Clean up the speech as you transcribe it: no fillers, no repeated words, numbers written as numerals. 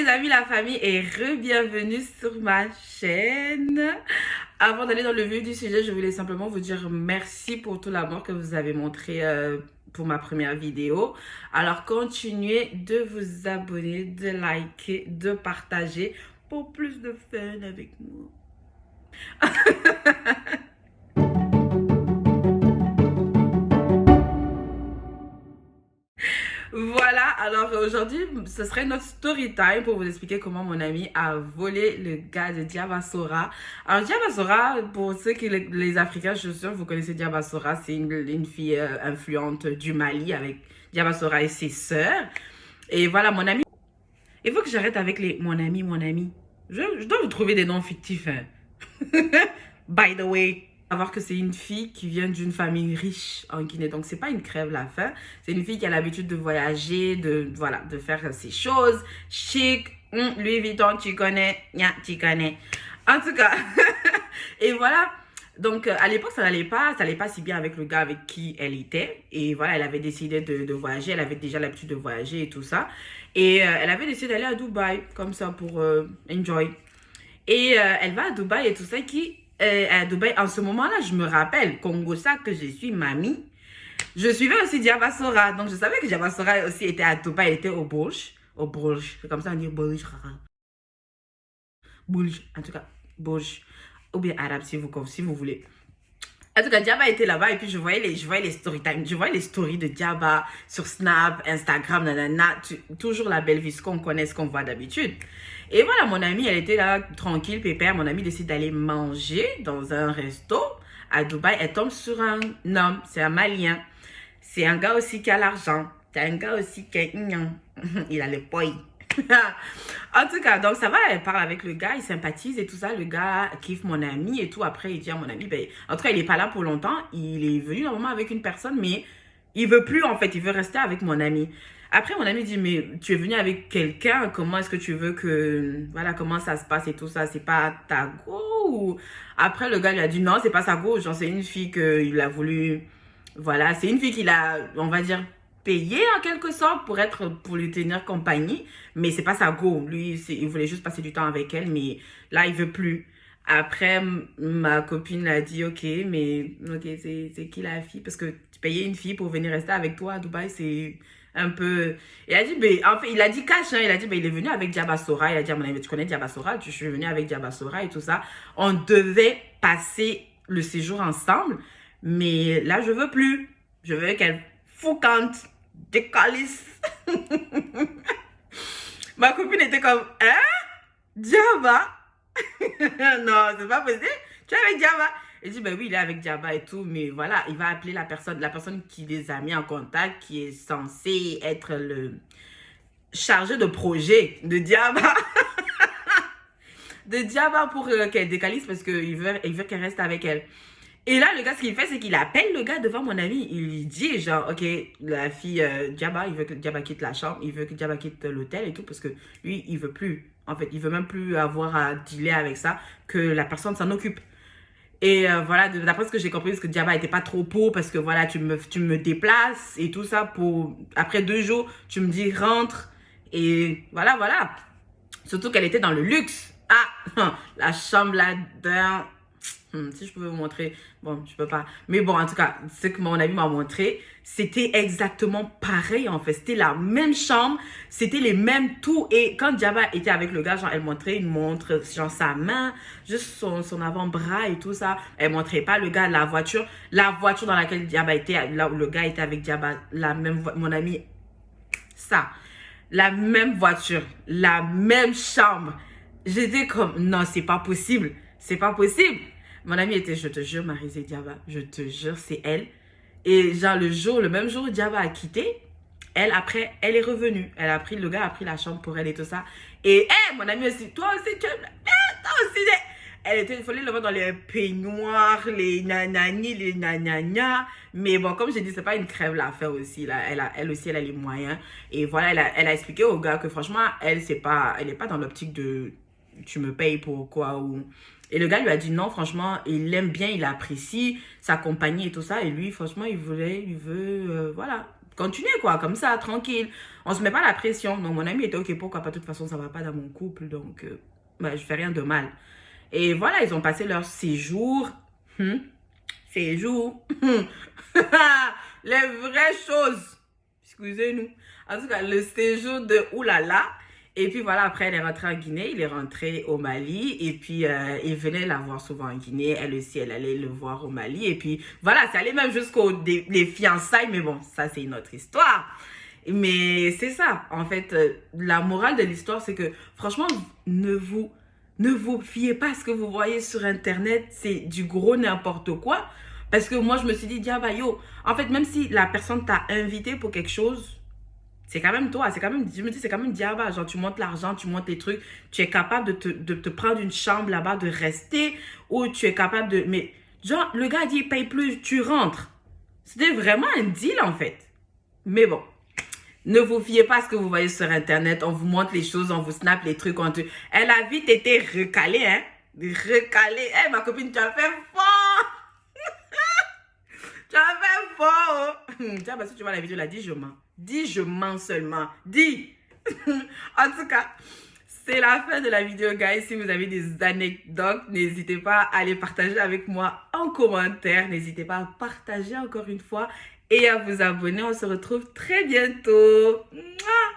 les amis, la famille et re-bienvenue sur ma chaîne. Avant d'aller dans le vif du sujet, je voulais simplement vous dire merci pour tout l'amour que vous avez montré pour ma première vidéo. Alors continuez de vous abonner, de liker, de partager pour plus de fun avec moi. Voilà, alors aujourd'hui, ce serait notre story time pour vous expliquer comment mon ami a volé le gars de Diabasora. Alors Diabasora, pour ceux qui les Africains, je suis sûre que vous connaissez Diabasora, c'est une fille influente du Mali avec Diabasora et ses sœurs. Et voilà, mon ami, il faut que j'arrête avec les mon ami, mon ami. Je dois vous trouver des noms fictifs. Hein. By the way. Savoir que c'est une fille qui vient d'une famille riche en Guinée. Donc, c'est pas une crève la faim. C'est une fille qui a l'habitude de voyager, voilà, de faire ses choses. Chic, Louis Vuitton, tu connais. Tu connais. En tout cas, et voilà. Donc, à l'époque, ça n'allait pas si bien avec le gars avec qui elle était. Et voilà, elle avait décidé de voyager. Elle avait déjà l'habitude de voyager et tout ça. Et elle avait décidé d'aller à Dubaï, comme ça, pour enjoy. Et elle va à Dubaï et tout ça, à Dubaï, en ce moment-là, je me rappelle, Congosa, que je suis mamie. Je suivais aussi Diabasora. Donc, je savais que Diabasora aussi était à Dubaï. Elle était au Burj. Au Burj. C'est comme ça on dit Burj. Burj. En tout cas, Burj. Ou bien arabe si vous voulez. En tout cas, Diaba était là-bas et puis je voyais les story time. Je voyais les stories de Diaba sur Snap, Instagram, nanana. Toujours la belle vie, ce qu'on connaît, ce qu'on voit d'habitude. Et voilà, mon amie, elle était là, tranquille, pépère. Mon amie décide d'aller manger dans un resto à Dubaï. Elle tombe sur un homme, c'est un Malien. C'est un gars aussi qui a l'argent. C'est un gars aussi qui a... Il a les poils. En tout cas, donc ça va, elle parle avec le gars, il sympathise et tout ça. Le gars kiffe mon ami et tout. Après, il dit à mon ami, ben, en tout cas, il n'est pas là pour longtemps. Il est venu normalement avec une personne, mais il veut plus en fait. Il veut rester avec mon ami. Après, mon ami dit, mais tu es venu avec quelqu'un, comment est-ce que tu veux que... Voilà, comment ça se passe et tout ça, c'est pas ta go? Après, le gars lui a dit, non, c'est pas sa go. Genre, c'est une fille qu'il a voulu... Voilà, c'est une fille qu'il a, on va dire, payée en quelque sorte pour lui tenir compagnie. Mais c'est pas sa go. Lui, il voulait juste passer du temps avec elle, mais là, il veut plus. Après, ma copine l'a dit, ok, mais ok, c'est qui la fille? Parce que payer une fille pour venir rester avec toi à Dubaï, c'est un peu... Il a dit, ben, en fait, il a dit cash, hein, il a dit, ben, il est venu avec Diabasora. Il a dit à mon ami, tu connais Diabasora? Je suis venu avec Diabasora et tout ça. On devait passer le séjour ensemble, mais là, je veux plus. Je veux qu'elle foucante, décalisse. Ma copine était comme, hein? Diaba? Non, c'est pas possible. Tu es avec Diaba? Elle dit, ben oui, il est avec Diaba et tout, mais voilà, il va appeler la personne qui les a mis en contact, qui est censée être le chargé de projet de Diaba. De Diaba pour qu'elle décalisse parce qu'il veut qu'elle reste avec elle. Et là, le gars, ce qu'il fait, c'est qu'il appelle le gars devant mon ami. Il lui dit, genre, ok, la fille Diaba, il veut que Diaba quitte la chambre, il veut que Diaba quitte l'hôtel et tout, parce que lui, il veut plus. En fait, il veut même plus avoir à dealer avec ça, que la personne s'en occupe. Et voilà, d'après ce que j'ai compris, parce que Diaba était pas trop pour, parce que voilà, tu me déplaces et tout ça pour... Après 2 jours, tu me dis rentre. Et voilà, voilà. Surtout qu'elle était dans le luxe. Ah, la chambre là-dedans... si je pouvais vous montrer, bon, je peux pas. Mais bon, en tout cas, ce que mon ami m'a montré, c'était exactement pareil en fait. C'était la même chambre, c'était les mêmes tout. Et quand Diaba était avec le gars, genre, elle montrait une montre, genre sa main, juste son avant-bras et tout ça. Elle montrait pas le gars, la voiture dans laquelle Diaba était, là où le gars était avec Diaba, mon ami, ça. La même voiture, la même chambre. J'étais comme, non, c'est pas possible. C'est pas possible. Mon amie était, je te jure, Marisé Diaba, je te jure, c'est elle. Et genre, le même jour où Diaba a quitté, après, elle est revenue. Le gars a pris la chambre pour elle et tout ça. Et, mon amie aussi, toi aussi, toi aussi, elle était, il fallait le voir dans les peignoirs, les nanani, les nanana. Mais bon, comme j'ai dit, c'est pas une crève l'affaire aussi, là. Elle aussi, elle a les moyens. Et voilà, elle a expliqué au gars que franchement, elle n'est pas dans l'optique de, tu me payes pour quoi ou... Et le gars lui a dit non, franchement, il l'aime bien, il apprécie sa compagnie et tout ça. Et lui, franchement, il veut, voilà, continuer quoi, comme ça, tranquille. On se met pas la pression. Donc mon ami était ok, pourquoi pas, de toute façon ça va pas dans mon couple, donc je fais rien de mal. Et voilà, ils ont passé leur séjour. Séjour. Les vraies choses. Excusez-nous. En tout cas, le séjour de oulala. Et puis voilà, après, elle est rentrée en Guinée, il est rentré au Mali. Et puis, il venait la voir souvent en Guinée. Elle aussi, elle allait le voir au Mali. Et puis, voilà, ça allait même jusqu'aux les fiançailles. Mais bon, ça, c'est une autre histoire. Mais c'est ça. En fait, la morale de l'histoire, c'est que, franchement, ne vous fiez pas à ce que vous voyez sur Internet. C'est du gros n'importe quoi. Parce que moi, je me suis dit, diaba, yo, en fait, même si la personne t'a invité pour quelque chose, c'est quand même toi, c'est quand même, je me dis, c'est quand même diaba. Genre, tu montes l'argent, tu montes les trucs, tu es capable de te prendre une chambre là-bas, de rester, ou tu es capable de. Mais, genre, le gars dit, paye plus, tu rentres. C'était vraiment un deal, en fait. Mais bon, ne vous fiez pas à ce que vous voyez sur Internet. On vous montre les choses, on vous snap les trucs. Elle a vite été recalée, hein. Recalée. Hey, ma copine, tu as fait fort. Tu as fait fort. Tiens, parce que tu vois la vidéo là, dis je mens. Dis je mens seulement. Dis. En tout cas, c'est la fin de la vidéo, guys. Si vous avez des anecdotes, n'hésitez pas à les partager avec moi en commentaire. N'hésitez pas à partager encore une fois et à vous abonner. On se retrouve très bientôt. Mouah.